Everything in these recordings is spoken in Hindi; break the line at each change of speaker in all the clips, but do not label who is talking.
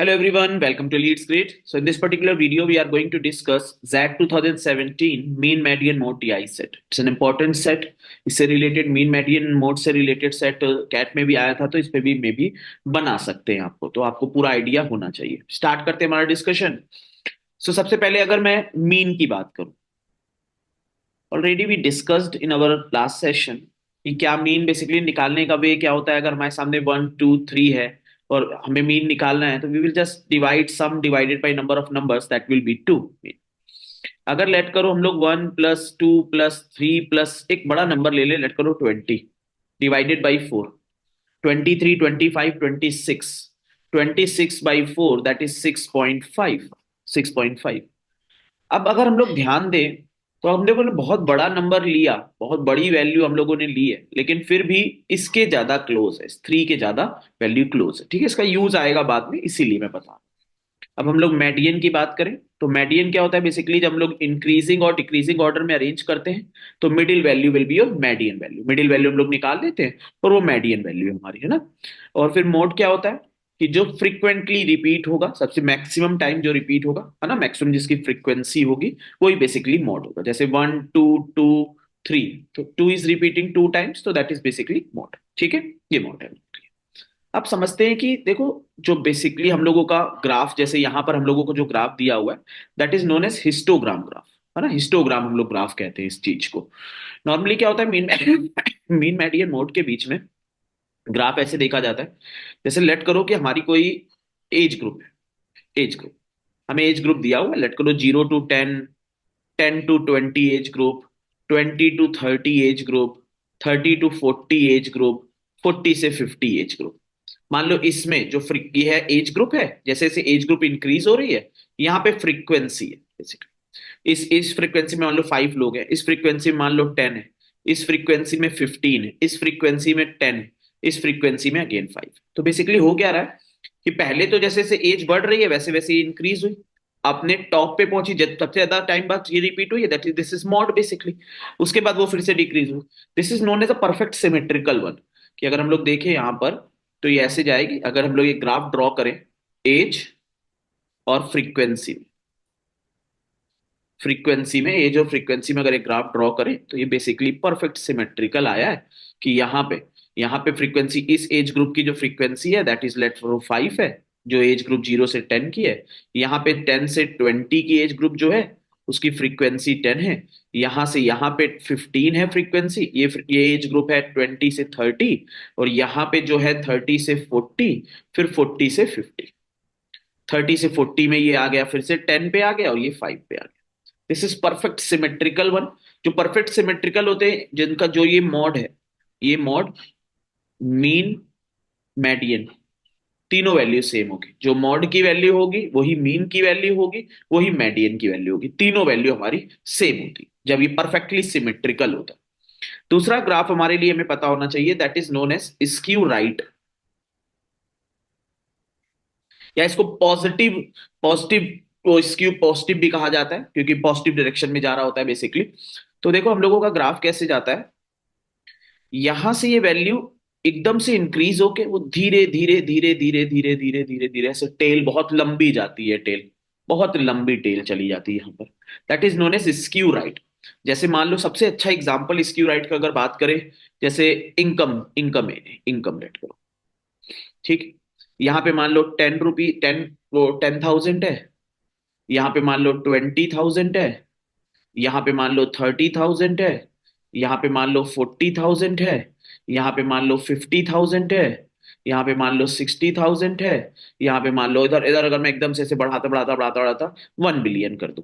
Hello everyone, welcome to Leads Grid. So in this particular video, we are going to discuss ZAT 2017 Mean Median Mode TI set. It's an important set. इससे related Mean Median Mode से related set कैट में भी आया था, तो इस पे भी मे भी बना सकते हैं आपको, तो आपको पूरा आइडिया होना चाहिए. स्टार्ट करते हैं हमारा डिस्कशन. सो सबसे पहले अगर मैं मीन की बात करूं, already we discussed in our last session कि क्या मीन बेसिकली निकालने का वे क्या होता है. अगर हमारे सामने 1 2 3 है और हमें मीन निकालना है, तो we will just divide sum divided by number of numbers, that will be 2. अगर लेट करो हम लोग 1 + 2 + 3 प्लस एक बड़ा नंबर ले ले, लेट करो 20 डिवाइडेड बाई 4. 23 25 26, 26/4 that is 6.5. 6.5. अब अगर हम लोग ध्यान दें, तो हम लोगों ने बहुत बड़ा नंबर लिया, बहुत बड़ी वैल्यू हम लोगों ने ली है, लेकिन फिर भी इसके ज्यादा क्लोज है, 3 के ज्यादा वैल्यू क्लोज है. ठीक है, इसका यूज आएगा बाद में, इसीलिए मैं बता. अब हम लोग मेडियन की बात करें, तो मेडियन क्या होता है बेसिकली, जब हम लोग इंक्रीजिंग और डिक्रीजिंग ऑर्डर में अरेंज करते हैं, तो middle value will be your median value. Middle value हम लोग निकाल देते हैं और वो मेडियन वैल्यू हमारी है ना. और फिर मोड क्या होता है कि जो फ्रीक्वेंटली रिपीट होगा, सबसे मैक्सिमम टाइम जो रिपीट होगा है ना, मैक्सिमम जिसकी फ्रीक्वेंसी होगी, वही बेसिकली मोड होगा. जैसे 1 2 2 3, तो 2 इज रिपीटिंग 2 टाइम्स, तो दैट इज बेसिकली मोड. ठीक है, ये मोड है. अब समझते हैं कि देखो, जो बेसिकली हम लोगों का ग्राफ, जैसे यहां पर हम लोगों को जो ग्राफ दिया हुआ है, that is known as histogram graph, है ना. हिस्टोग्राम हम लोग ग्राफ कहते हैं इस चीज को. नॉर्मली क्या होता है, मीन मेडियन मोड के बीच में ग्राफ ऐसे देखा जाता है. जैसे लेट करो कि हमारी कोई एज ग्रुप है. एज ग्रुप, हमें एज ग्रुप दिया हुआ है, लेट करो 0 to 10, 10 to 20 age group, 20 to 30 age group, 30 to 40 age group, 40 से 50 एज ग्रुप. मान लो इसमें जो ये है एज ग्रुप है, जैसे जैसे एज ग्रुप इंक्रीज हो रही है, यहाँ पे फ्रीक्वेंसी है बेसिकली. इस फ्रीक्वेंसी में मान लो 5 लोग हैं, इस फ्रीक्वेंसी में मान लो 10 है, इस फ्रीक्वेंसी में 15 है, इस फ्रीक्वेंसी में 10 है, इस फ्रीक्वेंसी में अगेन 5. तो बेसिकली हो क्या रहा है कि पहले तो जैसे जैसे एज बढ़ रही है, वैसे वैसे इंक्रीज हुई, अपने टॉप पे पहुंची, जब सबसे ज्यादा टाइम बाद ये रिपीट हुई है, that is this is mode basically. उसके बाद वो फिर से डिक्रीज हुई. This is known as a perfect symmetrical one. कि अगर हम लोग देखें यहां पर, तो ये ऐसे जाएगी. अगर हम लोग एक ग्राफ ड्रॉ करें एज और फ्रीक्वेंसी में, फ्रीक्वेंसी में एज और फ्रीक्वेंसी में अगर एक ग्राफ ड्रॉ करें, तो ये बेसिकली परफेक्ट सिमेट्रिकल आया है. कि यहाँ पे फ्रीक्वेंसी, इस एज ग्रुप की जो फ्रीक्वेंसी है दैट इज लेट फॉर 5 है, जो एज ग्रुप 0 से 10 की है. यहाँ पे 10 से 20 की एज ग्रुप जो है, उसकी फ्रीक्वेंसी 10 है. यहाँ से यहाँ पे 15 है फ्रीक्वेंसी, ये एज ग्रुप है 20 से 30. और यहाँ पे जो है 30 से 40, फिर 40 से 50. 30 से 40 में ये आ गया, फिर से 10 पे आ गया, और ये 5 पे आ गया. This is perfect symmetrical one. जो परफेक्ट सिमेट्रिकल होते हैं, जिनका जो ये मॉड है, ये मॉड, मीन, मेडियन, तीनों वैल्यू सेम होगी. जो मॉड की वैल्यू होगी वही मीन की वैल्यू होगी, वही मेडियन की वैल्यू होगी. तीनों वैल्यू हमारी सेम होती जब ये परफेक्टली सिमेट्रिकल होता है. दूसरा ग्राफ हमारे लिए हमें पता होना चाहिए, that is known as skew right, या इसको पॉजिटिव, पॉजिटिव तो स्क्यू पॉजिटिव भी कहा जाता है, क्योंकि पॉजिटिव डायरेक्शन में जा रहा होता है बेसिकली. तो देखो हम लोगों का ग्राफ कैसे जाता है, यहां से ये वैल्यू एकदम से इंक्रीज होके वो धीरे धीरे धीरे धीरे धीरे धीरे धीरे धीरे ऐसे टेल बहुत लंबी जाती है, टेल बहुत लंबी टेल चली जाती है यहाँ पर. That is known as skew right. जैसे मान लो सबसे अच्छा एग्जांपल स्क्यू राइट का अगर बात करें, जैसे इनकम इनकम इनकम रेट करो. ठीक, यहाँ पे मान लो 10 रुपी 10, वो 10,000 है. यहाँ पे मान लो 20,000 है. यहाँ पे मान लो 30,000 है. यहाँ पे मान लो 40,000 है. यहाँ पे मान लो 50,000 है. यहाँ पे मान लो 60,000 है. यहाँ पे मान लो इधर इधर, अगर मैं एकदम से बढ़ाता बढ़ाता बढ़ाता बढ़ाता 1 बिलियन कर दूं,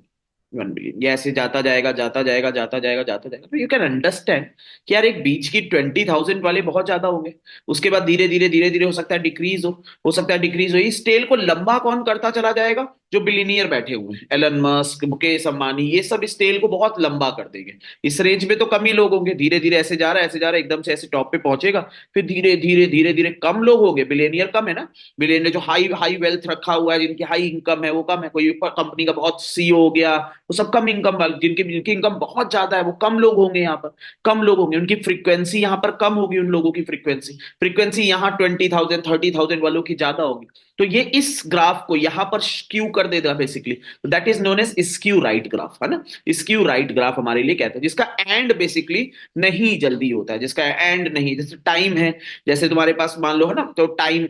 1 बिलियन, ये ऐसे जाता जाएगा जाता जाएगा जाता जाएगा जाता जाएगा. तो यू कैन अंडरस्टैंड कि यार एक बीच की 20,000 वाले बहुत ज्यादा होंगे. उसके बाद धीरे धीरे धीरे धीरे हो सकता है डिक्रीज हो सकता है डिक्रीज हो. इस टेल को लंबा कौन करता चला जाएगा, जो बिलीनियर बैठे हुए हैं, एलन मस्क, मुकेश अंबानी, ये सब इस टेल को बहुत लंबा कर देंगे। इस रेंज में तो कम ही लोग होंगे, धीरे धीरे ऐसे जा रहा है, ऐसे जा रहा है, एकदम से ऐसे टॉप पे पहुंचेगा, फिर धीरे धीरे धीरे धीरे कम लोग होंगे, बिलियनियर कम है ना, बिलियनियर जो हाई हाई वेल्थ रखा हुआ है, जिनकी हाई इनकम है वो कम है, कोई कंपनी का बहुत सीईओ हो गया, वो सब कम इनकम वाले, जिनकी जिनकी इनकम बहुत ज्यादा है वो कम लोग होंगे यहाँ पर, कम लोग होंगे, उनकी फ्रीक्वेंसी यहाँ पर कम होगी, उन लोगों की फ्रीक्वेंसी फ्रीक्वेंसी यहाँ 20,000 30,000 वालों की ज्यादा होगी। तो ये इस ग्राफ को यहाँ पर स्क्यू कर देगा basically, that is known as skew right graph, है ना। स्क्यू राइट ग्राफ हमारे लिए कहते हैं, जिसका एंड बेसिकली नहीं जल्दी होता है, जिसका एंड नहीं, जैसे टाइम है, जैसे तुम्हारे पास मान लो है ना, तो टाइम,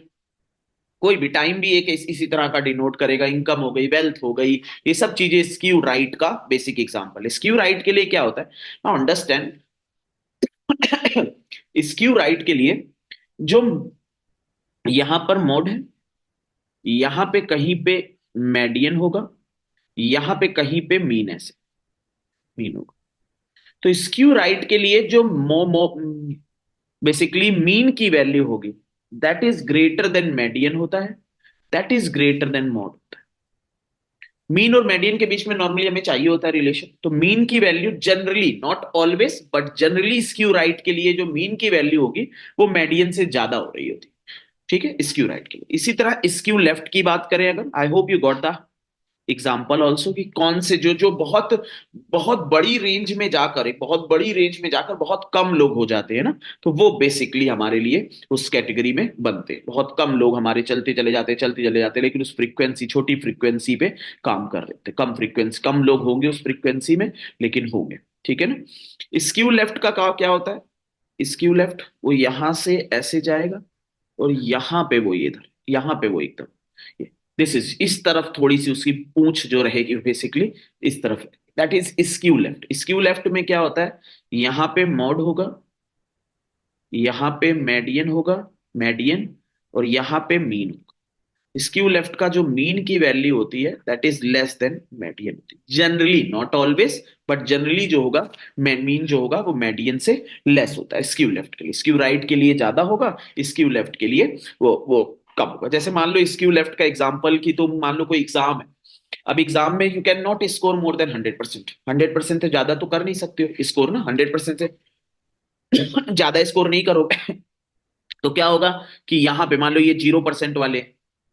कोई भी टाइम भी एक इसी तरह का डिनोट करेगा, इनकम हो गई, वेल्थ हो गई, ये सब चीजें स्क्यू राइट का बेसिक एग्जांपल है। स्क्यू राइट के लिए क्या होता है, नाउ अंडरस्टैंड। स्क्यू राइट के लिए जो यहां पर मोड है, यहां पे कहीं पे मेडियन होगा, यहां पे कहीं पे मीन, ऐसे मीन होगा। तो स्क्यू राइट के लिए जो बेसिकली मीन की वैल्यू होगी, that is greater than median होता है, that is greater than mod होता है। मीन और मेडियन के बीच में नॉर्मली हमें चाहिए होता है रिलेशन, तो मीन की value generally, not always but generally, skew right के लिए जो मीन की वैल्यू होगी वो मेडियन से ज्यादा हो रही होती है, ठीक है, स्क्यू राइट के लिए। इसी तरह स्क्यू लेफ्ट की बात करें अगर, I hope you got the example also, कि कौन से जो जो बहुत बहुत बड़ी रेंज में जाकर, एक बहुत बड़ी रेंज में जाकर बहुत कम लोग हो जाते हैं ना, तो वो बेसिकली हमारे लिए उस कैटेगरी में बनते हैं। बहुत कम लोग हमारे चलते चले जाते हैं, चलते चले जाते हैं, लेकिन उस फ्रीक्वेंसी, छोटी फ्रीक्वेंसी पे काम कर रहे थे, कम फ्रीक्वेंसी, कम लोग होंगे उस फ्रीक्वेंसी में, लेकिन होंगे, ठीक है ना। स्क्यू लेफ्ट का क्या होता है, स्क्यू लेफ्ट वो यहां से ऐसे जाएगा, और यहां पे वो इधर, यहां पे वो एकदम, दिस इज, इस तरफ थोड़ी सी उसकी पूंछ जो रहेगी बेसिकली इस तरफ, that is skew left. Skew left में क्या होता है, यहां पे मॉड होगा, यहां पे मेडियन होगा, मेडियन, और यहां पे मीन होगा। स्क्यू लेफ्ट का जो मीन की वैल्यू होती है that is less than median होती है, generally, not always but generally जो होगा, मीन जो होगा वो मेडियन से लेस होता है स्क्यू लेफ्ट के लिए। स्क्यू राइट के लिए ज्यादा होगा, स्क्यू लेफ्ट के लिए वो कम होगा। जैसे मान लो स्क्यू लेफ्ट का एग्जांपल की, तुम मान लो कोई एग्जाम है, अब एग्जाम में you can not score more than 100%, 100% से ज्यादा तो कर नहीं सकते हो स्कोर ना, 100% से ज्यादा स्कोर नहीं करोगे। तो क्या होगा कि यहां पे मान लो ये 0% वाले,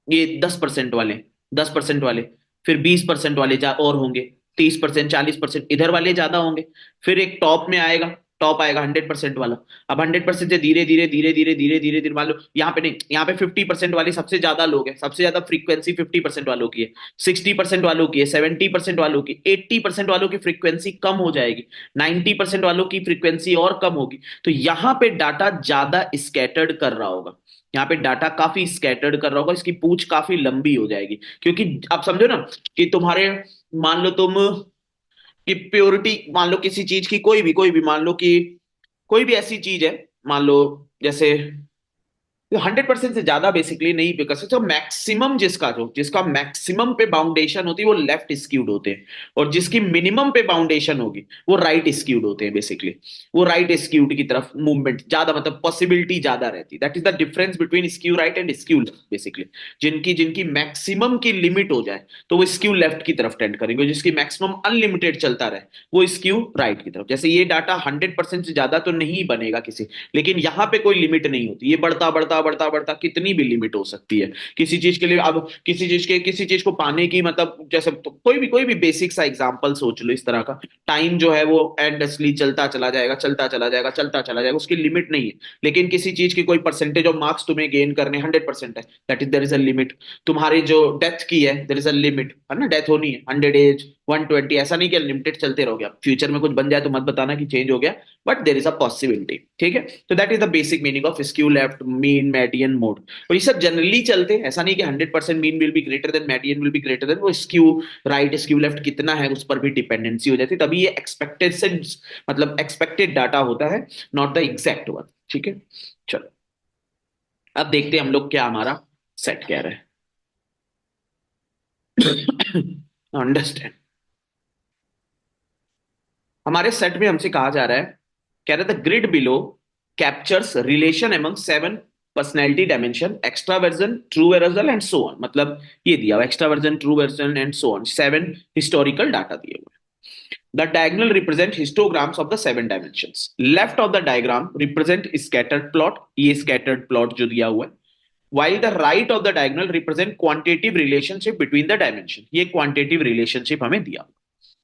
ये 10% वाले, 10% वाले, फिर 20% वाले और होंगे, 30% 40% इधर वाले ज्यादा होंगे, फिर एक टॉप में आएगा, टॉप आएगा 100% वाला। अब 100% से धीरे धीरे धीरे धीरे धीरे धीरे धीरे मान लो यहाँ पे नहीं, यहाँ पे 50% वाले सबसे ज्यादा लोग हैं, सबसे ज्यादा फ्रीक्वेंसी 50% वालों की है, 60% वालों की है, 70% वालों की, 80% वालों की फ्रीक्वेंसी कम हो जाएगी, 90% वालों की फ्रीक्वेंसी और कम होगी। तो यहाँ पे डाटा ज्यादा स्कैटर्ड कर रहा होगा, यहाँ पे डाटा काफी स्कैटर्ड कर रहा होगा, इसकी पूंछ काफी लंबी हो जाएगी, क्योंकि आप समझो ना कि तुम्हारे, मान लो तुम कि प्योरिटी, मान लो किसी चीज की, कोई भी मान लो कि कोई भी ऐसी चीज है, मान लो जैसे 100% से ज्यादा बेसिकली नहीं पे कर सकते, मैक्सिमम जिसका मैक्सिमम पे बाउंडेशन होती है वो लेफ्ट स्क्यूड होते हैं, और जिसकी मिनिमम पे बाउंडेशन होगी वो राइट स्क्यूड होते हैं बेसिकली, वो राइट स्क्यूड की तरफ मूवमेंट ज्यादा, मतलब पॉसिबिलिटी ज्यादा रहती है, that is the difference between skew right and skew left basically. जिनकी जिनकी मैक्सिमम की लिमिट हो जाए तो वो स्क्यू लेफ्ट की तरफ टेंड करेंगे, जिसकी मैक्सिमम अनलिमिटेड चलता रहे वो स्क्यू राइट की तरफ। जैसे ये डाटा 100% से ज्यादा तो नहीं बनेगा किसी, लेकिन यहाँ पे कोई लिमिट नहीं होती, ये बढ़ता बढ़ता बढ़ता बढ़ता कितनी भी लिमिट हो सकती है किसी चीज के लिए। अब किसी चीज को पाने की, मतलब जैसे तो कोई भी बेसिक सा एग्जांपल सोच लो इस तरह का, टाइम जो है वो एंडलेसली चलता चला जाएगा, चलता चला जाएगा, चलता चला जाएगा, उसकी लिमिट नहीं है। लेकिन किसी चीज की कोई परसेंटेज ऑफ मार्क्स तुम्हें गेन करने 100% है, that is there is a limit. तुम्हारी जो डेथ की है देयर इज अ लिमिट, है ना, डेथ होनी है 100 एज 120, ऐसा नहीं कि लिमिटेड चलते रहोगे, आप फ्यूचर में कुछ बन जाए तो मत बताना कि चेंज हो गया, but there is a possibility, ठीक है। तो that is the basic meaning of skew left, mean, median, mode. और ये सब जनरली चलते हैं, ऐसा नहीं कि 100% mean will be greater than median will be greater than, वो स्क्यू राइट स्क्यू लेफ्ट कितना है उस पर भी डिपेंडेंसी हो जाती है, तभी ये एक्सपेक्टेड से, मतलब एक्सपेक्टेड डाटा होता है, नॉट द एग्जैक्ट वन, ठीक है। चलो अब देखते हैं हम लोग क्या हमारा सेट कह रहे हैं। अंडरस्टैंड, हमारे सेट में हमसे कहा जा रहा है, कह रहे थे grid below captures relation among 7 personality dimension, extraversion, true arousal and so on. मतलब ये दिया हुआ extraversion, true arousal and so on, 7 historical data दिए हुए। The diagonal represent histograms of the 7 dimensions. Left of the diagram represent scattered plot, ये scattered plot जो दिया हुआ है, while the right of the diagonal represent quantitative relationship between the dimension, ये quantitative relationship हमें दिया हुआ।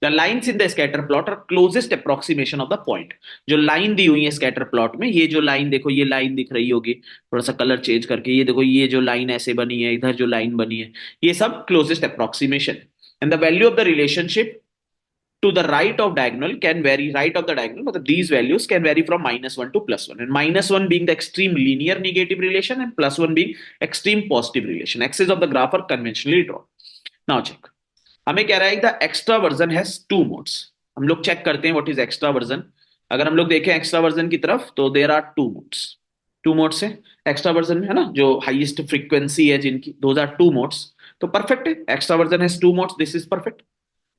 The lines in the scatter plot are closest approximation of the point. जो लाइन दी हुई है स्कैटर प्लॉट में, ये जो लाइन देखो, ये लाइन दिख रही होगी थोड़ा सा कलर चेंज करके, ये देखो ये जो लाइन ऐसे बनी है, इधर जो लाइन बनी है, ये सब closest approximation. And the value of the relationship to the right of diagonal can vary, right of the diagonal, but these values can vary from -1 to +1, and -1 being the extreme linear negative relation and +1 being extreme positive relation. Axes of the graph are conventionally drawn. Now check, हमें कह रहा है the extra version has 2 modes. हम लोग चेक करते हैं व्हाट इज एक्स्ट्रा वर्जन। अगर हम लोग देखें एक्स्ट्रा वर्जन की तरफ तो देयर आर 2 मोड्स। 2 मोड्स है एक्स्ट्रा वर्जन में, है ना, जो हाईएस्ट फ्रीक्वेंसी है जिनकी, दोज आर 2 मोड्स। तो परफेक्ट है, extra version has 2 modes, this is perfect.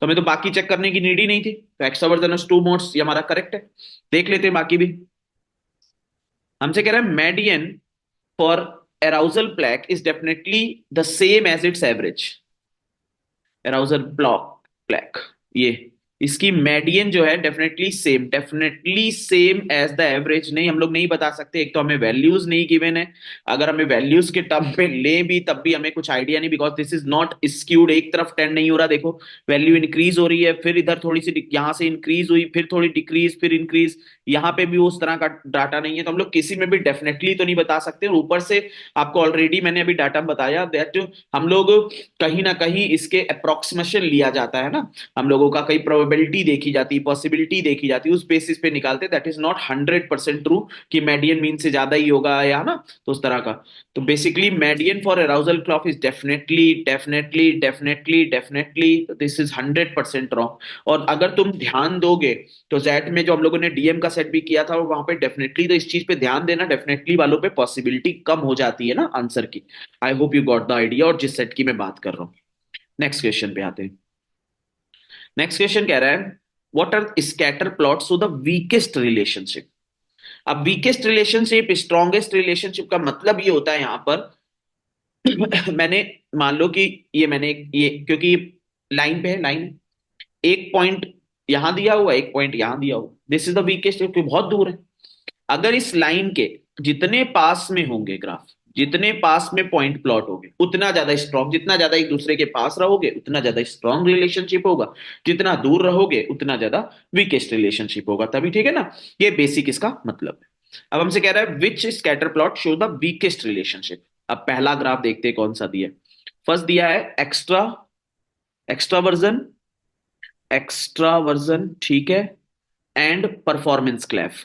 तो हमें तो बाकी चेक करने की नीड ही नहीं थी, तो एक्स्ट्रा वर्जन हैज 2 मोड्स, ये हमारा करेक्ट है। देख लेते हैं बाकी भी। हमसे कह रहा है median for arousal plaque is definitely the same as its average. Arousal plaque, ये इसकी मेडियन जो है definitely same as the average. नहीं, हम लोग नहीं बता सकते, एक तो हमें वैल्यूज नहीं गिवन है, अगर हमें वैल्यूज के टर्म पे ले भी तब भी हमें कुछ आइडिया नहीं, because this is not skewed, एक तरफ टेंड नहीं हो रहा। देखो वैल्यू इंक्रीज हो रही है, फिर इधर थोड़ी सी यहाँ से इंक्रीज हुई, फिर थोड़ी डिक्रीज, फिर इंक्रीज, यहाँ पे भी उस तरह का डाटा नहीं है, तो हम लोग किसी में भी डेफिनेटली तो नहीं बता सकते। और ऊपर से आपको ऑलरेडी मैंने अभी डाटा बताया दैट हम लोग कहीं ना कहीं इसके अप्रोक्सीमेशन लिया जाता है ना, हम लोगों का कई प्रोबेबिलिटी देखी जाती है, पॉसिबिलिटी देखी जाती है, उस बेसिस पे निकालते। दैट इज नॉट 100% ट्रू कि मेडियन मीन से ज्यादा ही होगा या ना, तो उस तरह का। तो basically median for arousal clock is definitely this is 100% wrong. और अगर तुम ध्यान दोगे तो जेट में जो हम लोगों ने डीएम का सेट भी किया था, वहां पे डेफिनेटली, तो इस चीज पे ध्यान देना, डेफिनेटली वालों पे पॉसिबिलिटी कम हो जाती है ना आंसर की। I hope you got the idea और जिस सेट की मैं बात कर रहा हूँ। नेक्स्ट क्वेश्चन पे आते हैं। नेक्स्ट क्वेश्चन कह रहा है what are scatter plots to the weakest relationship. अब वीकेस्ट रिलेशनशिप स्ट्रॉन्गेस्ट रिलेशनशिप का मतलब ये होता है यहां पर मैंने मान लो कि ये मैंने ये, क्योंकि लाइन पे है, लाइन एक पॉइंट यहां दिया हुआ, एक पॉइंट यहां दिया हुआ, दिस इज द वीकेस्ट, क्योंकि बहुत दूर है। अगर इस लाइन के जितने पास में होंगे ग्राफ, जितने पास में पॉइंट प्लॉट होंगे, उतना ज्यादा स्ट्रॉन्ग, जितना ज्यादा एक दूसरे के पास रहोगे उतना ज्यादा स्ट्रॉन्ग रिलेशनशिप होगा, जितना दूर रहोगे उतना ज्यादा वीकेस्ट रिलेशनशिप होगा। तभी ठीक है ना, ये बेसिक इसका मतलब है। अब हमसे कह रहा है which scatter plot show the weakest relationship. अब पहला ग्राफ देखते हैं कौन सा दिया। फर्स्ट दिया है एक्स्ट्रावर्जन, ठीक है, and performance क्लैफ।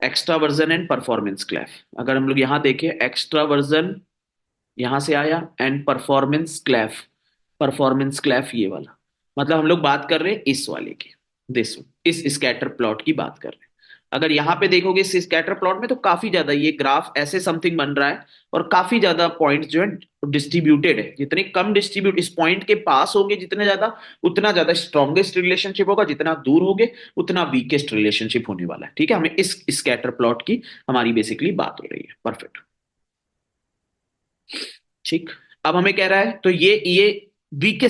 Extraversion and performance क्लैफ, अगर हम लोग यहां देखें, एक्स्ट्रावर्जन यहां से आया एंड परफॉर्मेंस क्लैफ ये वाला, मतलब हम लोग बात कर रहे हैं इस वाले की, इस स्कैटर प्लॉट की बात कर रहे हैं। अगर यहां पे देखोगे इस स्कैटर प्लॉट में तो काफी ज्यादा ये ग्राफ ऐसे समथिंग बन रहा है, और काफी ज्यादा पॉइंट्स जो है डिस्ट्रीब्यूटेड है। जितने कम डिस्ट्रीब्यूट इस पॉइंट के पास होंगे जितने ज्यादा, उतना ज्यादा स्ट्रॉन्गेस्ट रिलेशनशिप होगा, जितना दूर होगे उतना वीकेस्ट रिलेशनशिप होने वाला है। ठीक है, हमें इस स्कैटर प्लॉट की हमारी बेसिकली बात हो रही है। परफेक्ट, ठीक। अब हमें कह रहा है तो ये वीक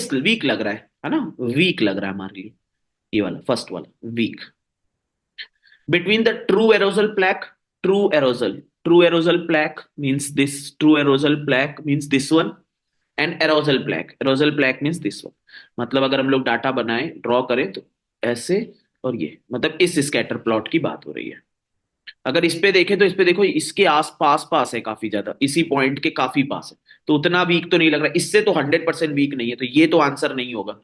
लग रहा है ना, वीक लग रहा है हमारे लिए, ये वाला फर्स्ट वाला week. Between the true aerosol plaque, true aerosol plaque means this, true aerosol plaque means this one, and aerosol plaque means this one। मतलब अगर हम लोग डाटा बनाए, ड्रॉ करें तो ऐसे, और ये मतलब इस स्कैटर प्लॉट की बात हो रही है। अगर इस पे देखें तो इस पे देखो इसके आस पास पास है, काफी ज्यादा इसी पॉइंट के काफी पास है, तो उतना वीक तो नहीं लग रहा, इससे तो 100% वीक नहीं है, तो ये तो आंसर नहीं होगा।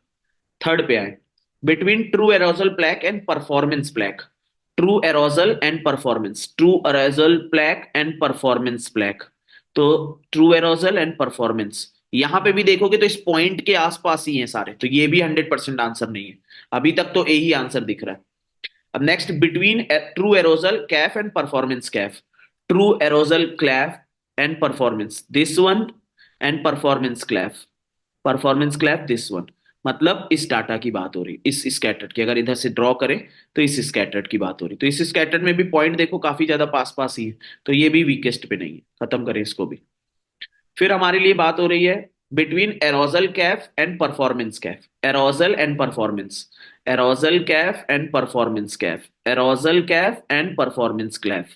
थर्ड पे आए, between true arousal plaque and performance plaque, true arousal and performance, true arousal plaque and performance plaque. तो ट्रू एरोजल एंड परफॉर्मेंस, यहां पे भी देखोगे तो इस पॉइंट के आसपास ही हैं सारे, तो ये भी 100% आंसर नहीं है। अभी तक तो यही आंसर दिख रहा है। अब नेक्स्ट, बिटवीन ट्रू एरोजल कैफ and performance Kaif, true aerogel क्लैफ and performance this one, and performance क्लैफ this one. मतलब इस डाटा की बात हो रही, इस स्कैटर्ड की, अगर इधर से ड्रॉ करें तो इस स्कैटर्ड की बात हो रही। तो इस स्कैटर्ड में भी पॉइंट देखो काफी ज्यादा पास पास ही है, तो ये भी वीकेस्ट पे नहीं है, खत्म करें इसको भी। फिर हमारे लिए बात हो रही है बिटवीन एरोजल कैफ एंड परफॉर्मेंस कैफ, एरोजल एंड परफॉर्मेंस, एरोजल कैफ एंड परफॉर्मेंस कैफ, एरोजल कैफ एंड परफॉर्मेंस कैफ,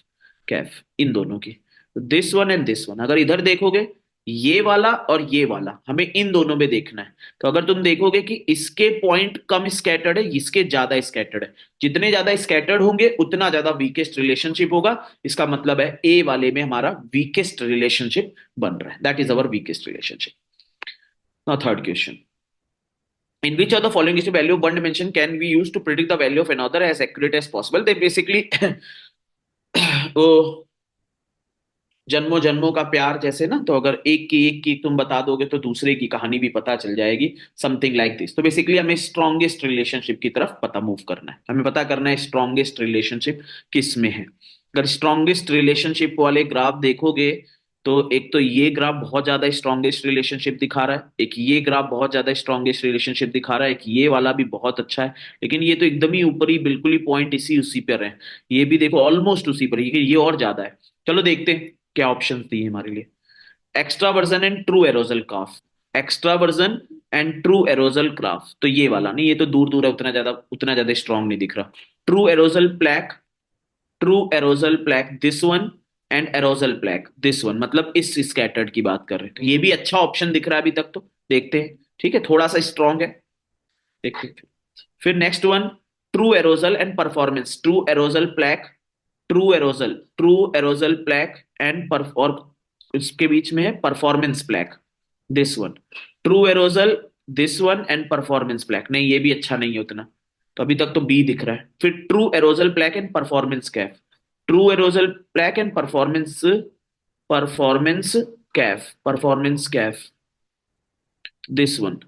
कैफ इन दोनों की। This one and this one, अगर इधर देखोगे ये वाला और ये वाला, हमें इन दोनों में देखना है। तो अगर तुम देखोगे कि इसके पॉइंट कम स्कैटर्ड है, इसके ज्यादा स्कैटर्ड है, जितने ज्यादा स्कैटर्ड होंगे उतना ज्यादा वीकेस्ट रिलेशनशिप होगा। इसका मतलब है ए वाले में हमारा वीकेस्ट रिलेशनशिप बन रहा है, that is our weakest relationship. Now third question, in which of the following is the value of one dimension can we use to predict the value of another as accurate as possible? They basically वो जन्मों जन्मों का प्यार जैसे ना, तो अगर एक की तुम बता दोगे तो दूसरे की कहानी भी पता चल जाएगी, समथिंग लाइक दिस। तो बेसिकली हमें स्ट्रॉन्गेस्ट रिलेशनशिप की तरफ पता मूव करना है, हमें पता करना है स्ट्रॉन्गेस्ट रिलेशनशिप किस में है। अगर स्ट्रॉन्गेस्ट रिलेशनशिप वाले ग्राफ देखोगे तो एक तो ये ग्राफ बहुत ज्यादा स्ट्रॉन्गेस्ट रिलेशनशिप दिखा रहा है, एक ये ग्राफ बहुत ज्यादा स्ट्रॉन्गेस्ट रिलेशनशिप दिखा रहा है, एक ये वाला भी बहुत अच्छा है, लेकिन ये तो एकदम ही ऊपर ही बिल्कुल ही पॉइंट इसी उसी पर है। ये भी देखो ऑलमोस्ट उसी पर ही, ये और ज्यादा है। चलो देखते हैं क्या ऑप्शंस दिए हमारे लिए। Extraversion and true aerogel graph, extraversion and true aerogel graph, तो ये वाला नहीं, ये तो दूर दूर है, उतना ज्यादा स्ट्रांग नहीं दिख रहा। True arousal plaque, true arousal plaque this one, and aerogel plaque this one, मतलब इस स्कैटर्ड की बात कर रहे हैं। तो ये भी अच्छा ऑप्शन दिख रहा है अभी तक, तो देखते हैं। ठीक है, थोड़ा सा स्ट्रांग है, देखते हैं। फिर next one, true arousal and performance, true arousal plaque, true arousal plaque and पर, और इसके बीच में है performance plaque this one. True aerogel this one and performance plaque, नहीं ये भी अच्छा नहीं है उतना, तो अभी तक तो बी दिख रहा है। फिर true arousal plaque and performance Kaif, true arousal plaque and performance, performance performance Kaif this one.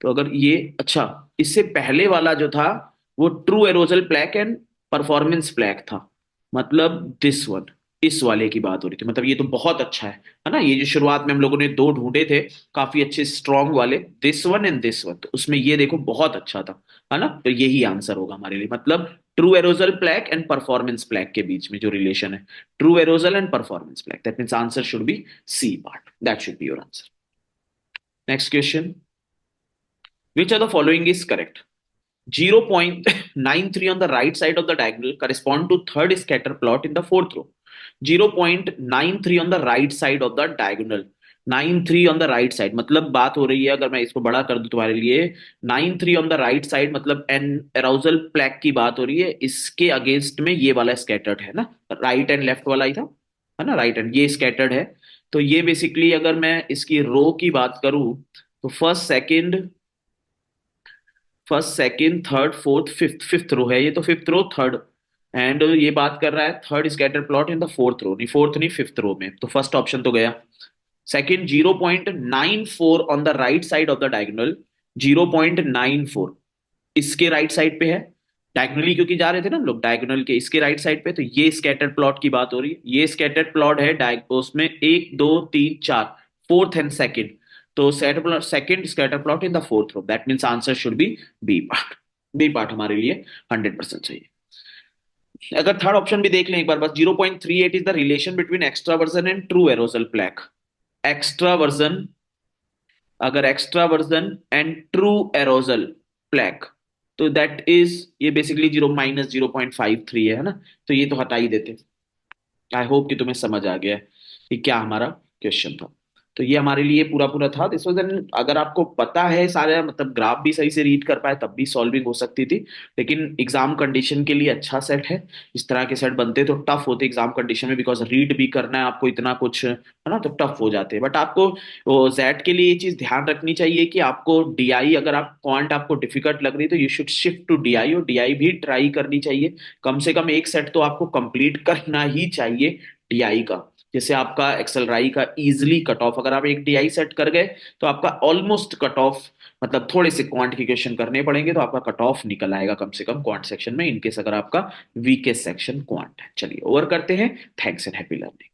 तो अगर ये अच्छा, इससे पहले वाला जो था वो true arousal plaque and performance plaque था, मतलब दिस वन, इस वाले की बात हो रही थी, मतलब ये तो बहुत अच्छा है ना। ये जो शुरुआत में हम लोगों ने दो ढूंढे थे काफी अच्छे स्ट्रॉन्ग वाले, this one and this one, तो उसमें ये देखो बहुत अच्छा था, है ना। तो यही आंसर होगा हमारे लिए, मतलब true arousal plaque and performance plaque के बीच में जो रिलेशन है, true arousal and performance plaque, that means answer should be C part, that should be your answer. Next question, which of the following is correct? 0.93 on the right side of the diagonal correspond to third scatter plot in the fourth row. 0.93 on the right side of the diagonal, 93 on the right side मतलब बात हो रही है, अगर मैं इसको बड़ा कर दूं तुम्हारे लिए, 93 on the right side मतलब एन अराउजल प्लैक की बात हो रही है, इसके अगेंस्ट में ये वाला स्कैटर्ड है ना, राइट एंड लेफ्ट वाला ही था, है ना, राइट एंड ये स्कैटर्ड है। तो ये बेसिकली अगर मैं इसकी रो की बात करूं तो first second third fourth fifth, fifth row है ये, तो फिफ्थ रो थर्ड, एंड ये बात कर रहा है third scatter plot in the fourth row, नहीं फोर्थ नहीं फिफ्थ रो में, तो फर्स्ट ऑप्शन तो गया। Second 0.94 on the right side of the diagonal, 0.94 इसके राइट साइड पे है, डायगोनली क्योंकि जा रहे थे ना हम लोग डायगोनल के, इसके राइट साइड पे, तो ये स्कैटर प्लॉट की बात हो रही है, ये स्कैटर प्लॉट है उसमें एक दो तीन चार, फोर्थ एंड सेकंड, तो second scatter plot in the fourth row, that means answer should be B part, B part हमारे लिए 100% चाहिए। अगर थर्ड ऑप्शन भी देख लें एक बार बस, 0.38 is the relation between extraversion and true arousal प्लैक, एक्स्ट्रावर्जन, अगर एक्स्ट्रावर्जन एंड ट्रू एरोजल प्लैक, तो दैट इज, ये बेसिकली 0 - 0.53 है ना, तो ये तो हटा ही देते। आई होप कि तुम्हें समझ आ गया है कि क्या हमारा क्वेश्चन था। तो ये हमारे लिए पूरा पूरा था, दिस वाज एन, अगर आपको पता है सारे मतलब ग्राफ भी सही से रीड कर पाए तब भी सॉल्विंग हो सकती थी, लेकिन एग्जाम कंडीशन के लिए अच्छा सेट है। इस तरह के सेट बनते तो टफ होते एग्जाम कंडीशन में, बिकॉज रीड भी करना है आपको इतना कुछ, है ना, तो टफ हो जाते हैं। बट आपको जेड के लिए ये चीज ध्यान रखनी चाहिए कि आपको डीआई, अगर आप क्वांट आपको डिफिकल्ट लग रही है तो you should shift to DI, और डीआई भी ट्राई करनी चाहिए, कम से कम एक सेट तो आपको कंप्लीट करना ही चाहिए डीआई का। जैसे आपका एक्सेल राई का इजिली कट ऑफ, अगर आप एक डीआई सेट कर गए तो आपका ऑलमोस्ट कट ऑफ, मतलब थोड़े से क्वांट के क्वेश्चन करने पड़ेंगे तो आपका कट ऑफ निकल आएगा कम से कम क्वांट सेक्शन में, इनकेस अगर आपका वीकेस्ट सेक्शन क्वांट है। चलिए ओवर करते हैं, थैंक्स एंड हैप्पी लर्निंग।